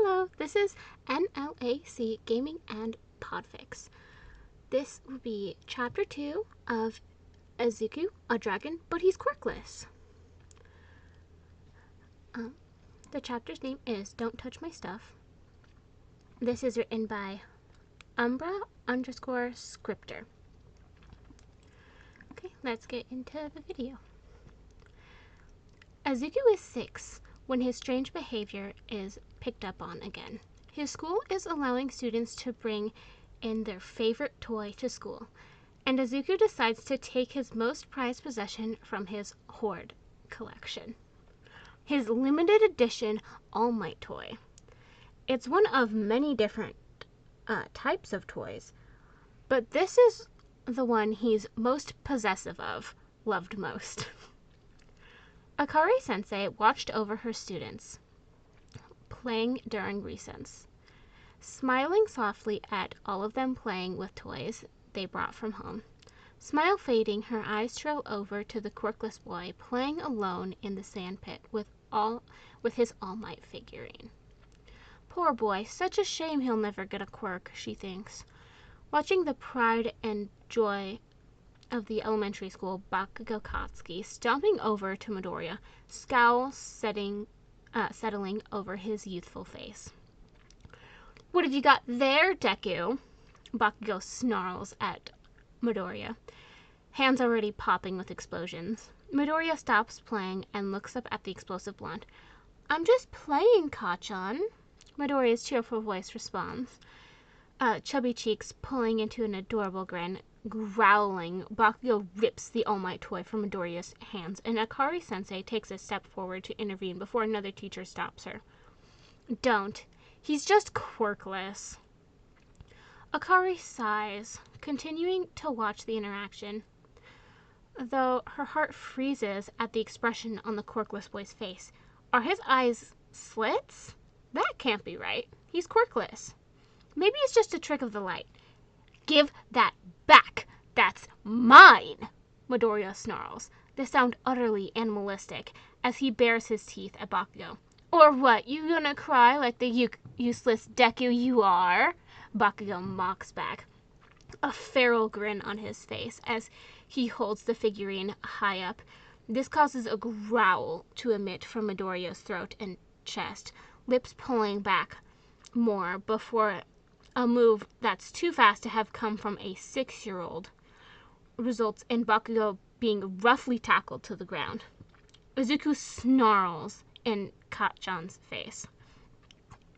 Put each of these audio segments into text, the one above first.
Hello, this is NLAC Gaming and Podfix. This will be Chapter 2 of Izuku, a dragon, but he's quirkless. The chapter's name is Don't Touch My Stuff. This is written by Umbra_scripter. Okay, let's get into the video. Izuku is 6 when his strange behavior is picked up on again. His school is allowing students to bring in their favorite toy to school, and Izuku decides to take his most prized possession from his hoard collection. His limited edition All Might toy. It's one of many different types of toys, but this is the one he's most possessive of, loved most. Akari-sensei watched over her students playing during recess, smiling softly at all of them playing with toys they brought from home. Smile fading, her eyes trail over to the quirkless boy playing alone in the sandpit with his All Might figurine. Poor boy, such a shame he'll never get a quirk, she thinks. Watching the pride and joy of the elementary school, Bakugo Katsuki stomping over to Midoriya, scowl settling over his youthful face. What have you got there, Deku? Bakugo snarls at Midoriya, hands already popping with explosions. Midoriya stops playing and looks up at the explosive blonde. I'm just playing, Kachan. Midoriya's cheerful voice responds, chubby cheeks pulling into an adorable grin. Growling, Bakugo rips the All Might toy from Midoriya's hands, and Akari-sensei takes a step forward to intervene before another teacher stops her. Don't. He's just quirkless. Akari sighs, continuing to watch the interaction, though her heart freezes at the expression on the quirkless boy's face. Are his eyes slits? That can't be right. He's quirkless. Maybe it's just a trick of the light. Give that back! That's mine! Midoriya snarls, the sound utterly animalistic, as he bares his teeth at Bakugo. Or what, you gonna cry like the useless Deku you are? Bakugo mocks back, a feral grin on his face as he holds the figurine high up. This causes a growl to emit from Midoriya's throat and chest, lips pulling back more before a move that's too fast to have come from a 6-year-old results in Bakugo being roughly tackled to the ground. Izuku snarls in Kachan's face,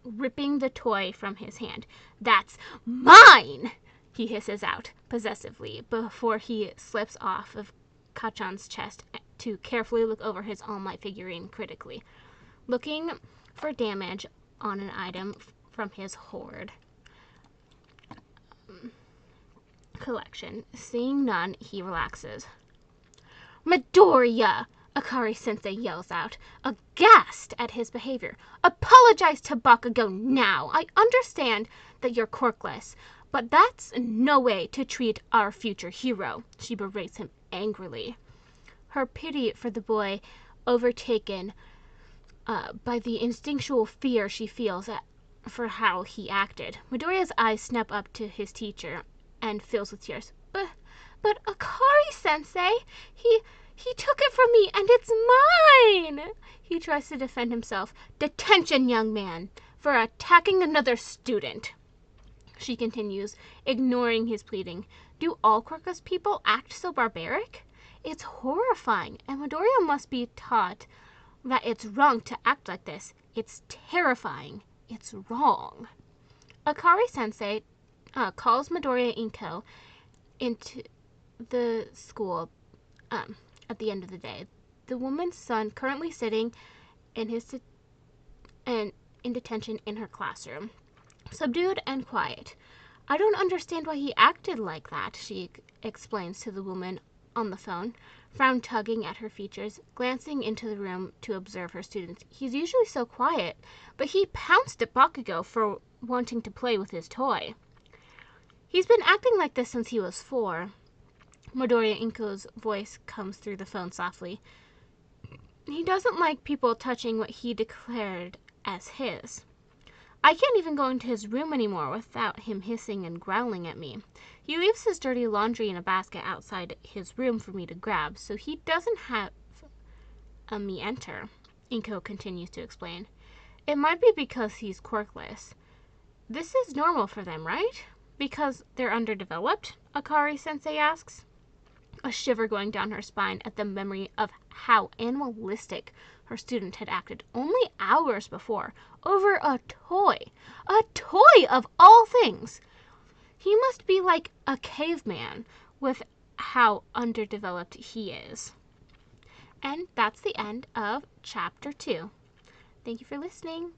ripping the toy from his hand. That's mine! He hisses out possessively before he slips off of Kachan's chest to carefully look over his All Might figurine critically, looking for damage on an item from his hoard collection. Seeing none, he relaxes. Midoriya! Akari-sensei yells out, aghast at his behavior. Apologize to Bakugo now. I understand that you're quirkless, but that's no way to treat our future hero. She berates him angrily, her pity for the boy overtaken by the instinctual fear she feels for how he acted. Midoriya's eyes snap up to his teacher and fills with tears. But Akari-sensei, he took it from me and it's mine! He tries to defend himself. Detention, young man, for attacking another student. She continues, ignoring his pleading. Do all quirkless people act so barbaric? It's horrifying, and Midoriya must be taught that it's wrong to act like this. It's terrifying. It's wrong. Akari-sensei calls Midoriya Inko into the school at the end of the day. The woman's son currently sitting in detention in her classroom, subdued and quiet. I don't understand why he acted like that, she explains to the woman on the phone, frown tugging at her features, glancing into the room to observe her students. He's usually so quiet, but he pounced at Bakugo for wanting to play with his toy. He's been acting like this since he was 4. Midoriya Inko's voice comes through the phone softly. He doesn't like people touching what he declared as his. I can't even go into his room anymore without him hissing and growling at me. He leaves his dirty laundry in a basket outside his room for me to grab, so he doesn't have me enter, Inko continues to explain. It might be because he's quirkless. This is normal for them, right? Because they're underdeveloped? Akari-sensei asks, a shiver going down her spine at the memory of how animalistic her student had acted only hours before over a toy. A toy of all things! He must be like a caveman with how underdeveloped he is. And that's the end of Chapter 2. Thank you for listening.